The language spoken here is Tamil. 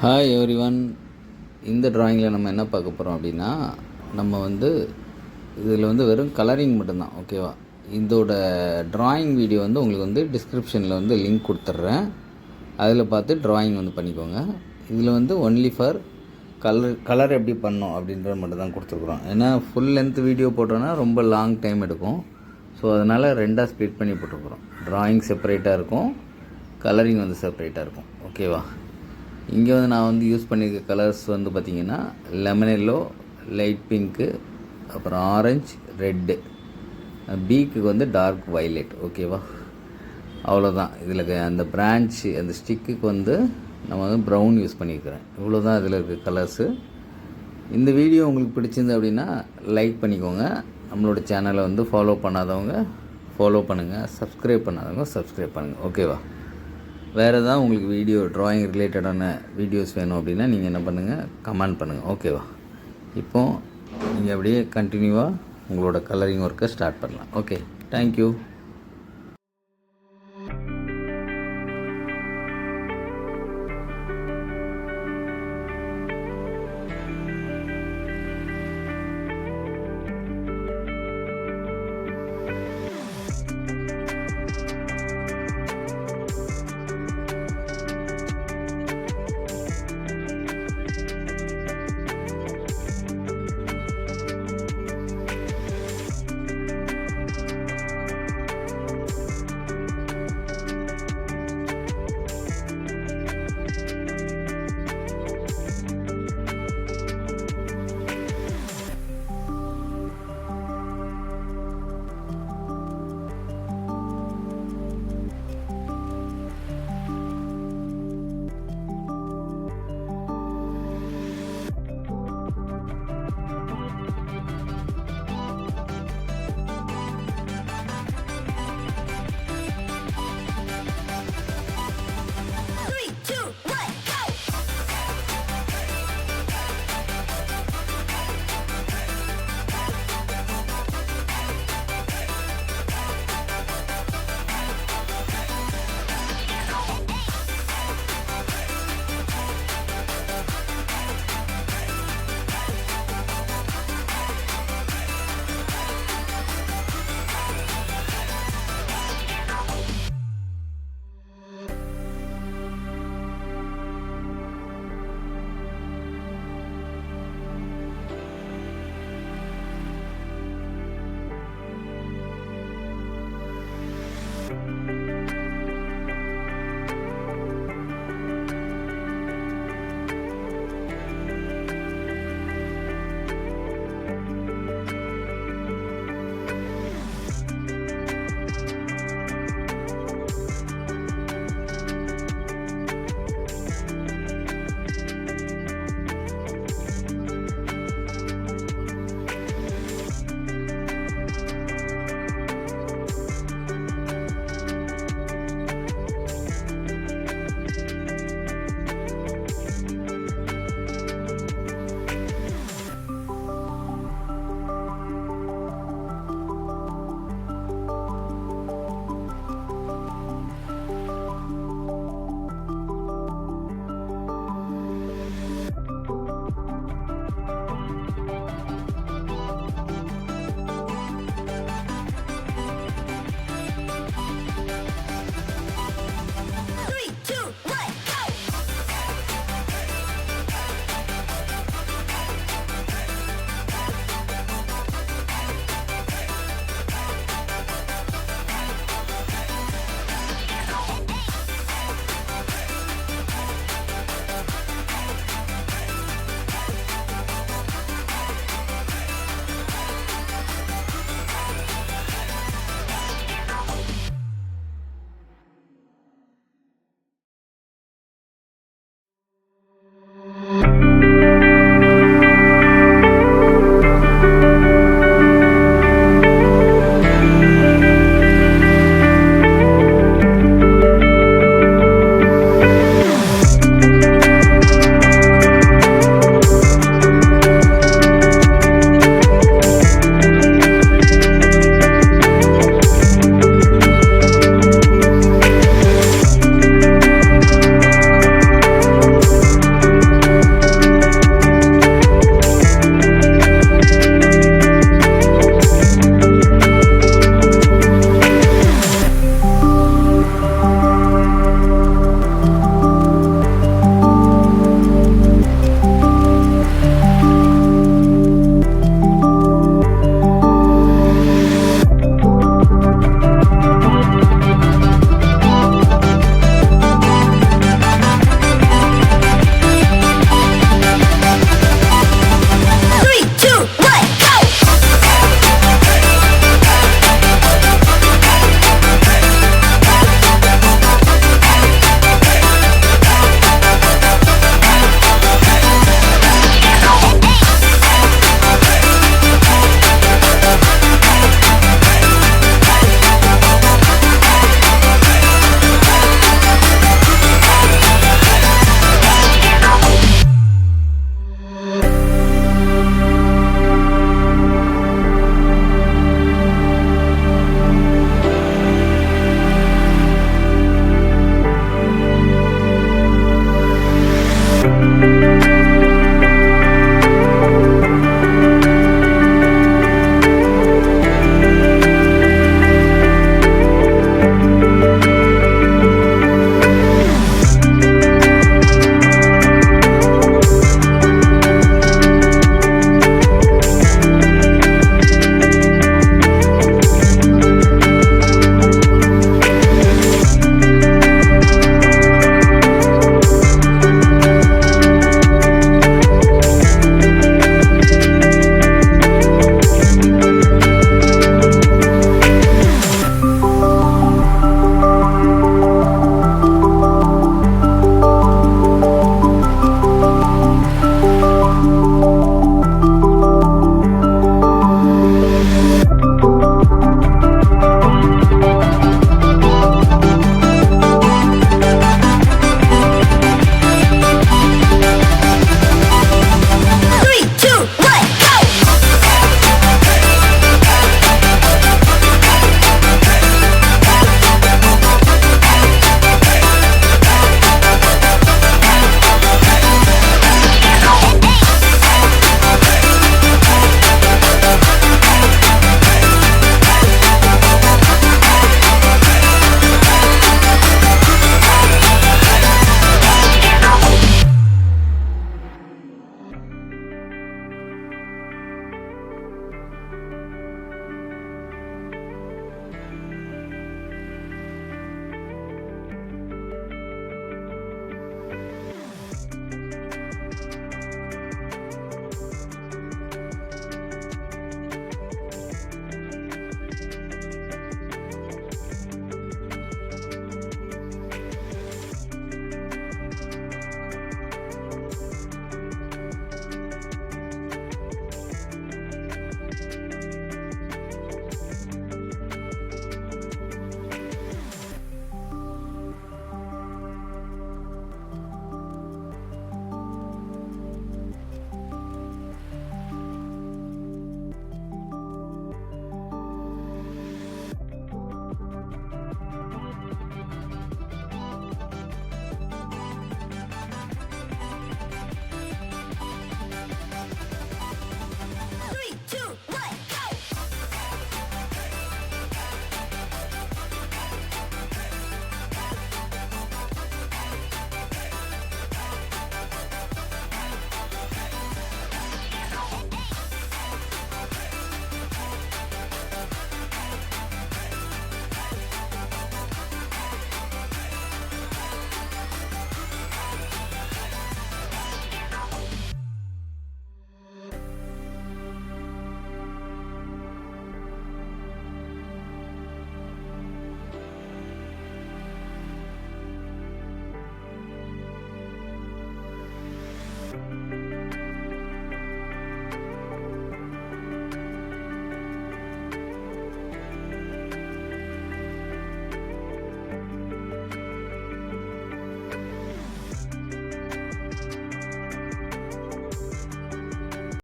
Hi everyone. இந்த ட்ராயிங்கில் நம்ம என்ன பார்க்க போகிறோம் அப்படின்னா, நம்ம இதில் வெறும் கலரிங் மட்டும்தான். ஓகேவா? இதோட ட்ராயிங் வீடியோ உங்களுக்கு டிஸ்கிரிப்ஷனில் லிங்க் கொடுத்துட்றேன். அதில் பார்த்து ட்ராயிங் பண்ணிக்கோங்க. இதில் ஒன்லி ஃபார் கலர் எப்படி பண்ணோம் அப்படின்றத மட்டும் தான் கொடுத்துருக்குறோம். ஏன்னா ஃபுல் லென்த் வீடியோ போட்டோன்னா ரொம்ப லாங் டைம் எடுக்கும். ஸோ அதனால் ரெண்டாக ஸ்ப்ளிட் பண்ணி போட்டுருக்குறோம். ட்ராயிங் செப்பரேட்டாக இருக்கும், கலரிங் செப்பரேட்டாக இருக்கும். ஓகேவா? இங்கே நான் யூஸ் பண்ணியிருக்க கலர்ஸ் பார்த்திங்கன்னா லெமன் எல்லோ, லைட் பிங்க்கு, அப்புறம் ஆரஞ்சு, ரெட்டு, பீக்கு டார்க் வைலெட். ஓகேவா? அவ்வளோதான். இதில் அந்த பிரான்ச்சு அந்த ஸ்டிக்குக்கு நம்ம ப்ரௌன் யூஸ் பண்ணியிருக்கிறேன். இவ்வளோ தான் இதில் இருக்க கலர்ஸு. இந்த வீடியோ உங்களுக்கு பிடிச்சிருந்து அப்படின்னா லைக் பண்ணிக்கோங்க. நம்மளோட சேனலை ஃபாலோ பண்ணாதவங்க ஃபாலோ பண்ணுங்கள், சப்ஸ்கிரைப் பண்ணாதவங்க சப்ஸ்கிரைப் பண்ணுங்கள். ஓகேவா? வேறு ஏதாவது உங்களுக்கு வீடியோ ட்ராயிங் ரிலேட்டடான வீடியோஸ் வேணும் அப்படின்னா நீங்கள் என்ன பண்ணுங்கள், கமெண்ட் பண்ணுங்கள். ஓகேவா? இப்போது நீங்கள் அப்படியே கண்டினியூவாக உங்களோட கலரிங் ஒர்க்கை ஸ்டார்ட் பண்ணலாம். Okay, thank you.